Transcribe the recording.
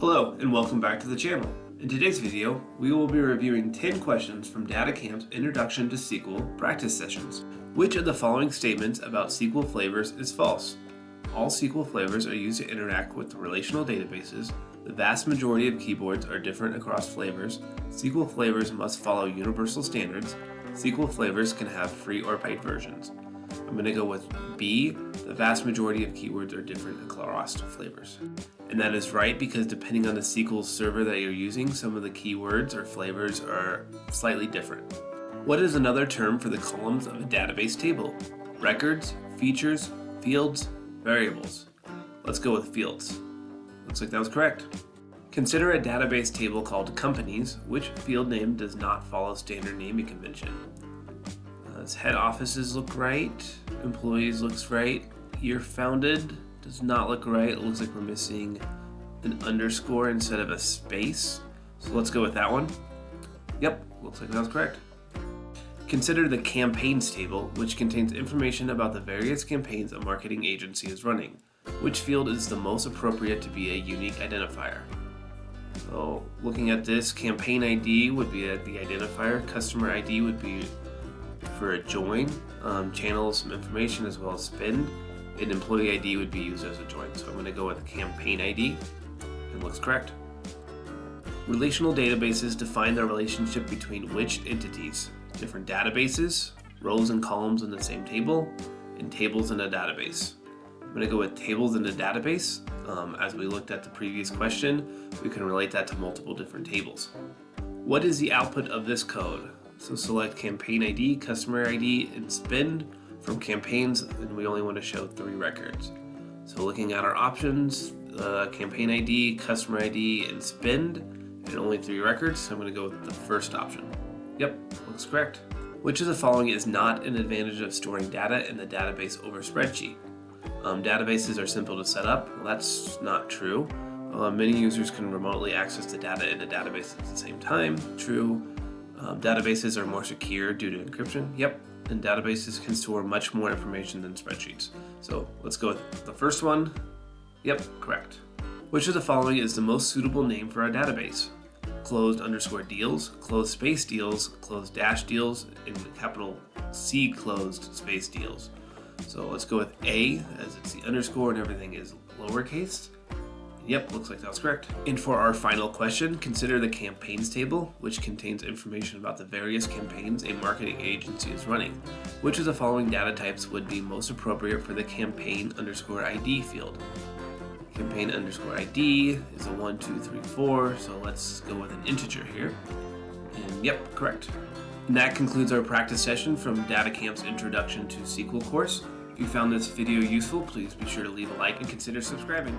Hello and welcome back to the channel. In today's video, we will be reviewing 10 questions from DataCamp's Introduction to SQL Practice Sessions. Which of the following statements about SQL flavors is false? All SQL flavors are used to interact with relational databases. The vast majority of keyboards are different across flavors. SQL flavors must follow universal standards. SQL flavors can have free or paid versions. I'm going to go with B. The vast majority of keywords are different across flavors. And that is right because depending on the SQL server that you're using, some of the keywords or flavors are slightly different. What is another term for the columns of a database table? Records, features, fields, variables. Let's go with fields. Looks like that was correct. Consider a database table called companies. Which field name does not follow standard naming convention? Head offices look right. Employees looks right. Year founded does not look right. It looks like we're missing an underscore instead of a space. So let's go with that one. Yep, looks like that was correct. Consider the campaigns table, which contains information about the various campaigns a marketing agency is running. Which field is the most appropriate to be a unique identifier? So looking at this, campaign ID would be the identifier, customer ID would be for a join, channels, some information as well as spend, and employee ID would be used as a join. So I'm going to go with campaign ID. It looks correct. Relational databases define the relationship between which entities? Different databases, rows and columns in the same table, and tables in a database. I'm going to go with tables in a database. As we looked at the previous question, we can relate that to multiple different tables. What is the output of this code? So select campaign ID, customer ID, and spend from campaigns, and we only want to show 3 records. So looking at our options, campaign ID, customer ID, and spend, and only 3 records, so I'm going to go with the first option. Yep, looks correct. Which of the following is not an advantage of storing data in the database over spreadsheet? Databases are simple to set up. Well, that's not true. Many users can remotely access the data in a database at the same time. True. Databases are more secure due to encryption. Yep. And databases can store much more information than spreadsheets. So let's go with the first one. Yep, correct. Which of the following is the most suitable name for our database? Closed underscore deals, closed space deals, closed dash deals, and capital C closed space deals. So let's go with A, as it's the underscore and everything is lowercase. Yep, looks like that was correct. And for our final question, consider the campaigns table, which contains information about the various campaigns a marketing agency is running. Which of the following data types would be most appropriate for the campaign underscore ID field? Campaign underscore ID is a 1, 2, 3, 4, so let's go with an integer here. And yep, correct. And that concludes our practice session from DataCamp's Introduction to SQL course. If you found this video useful, please be sure to leave a like and consider subscribing.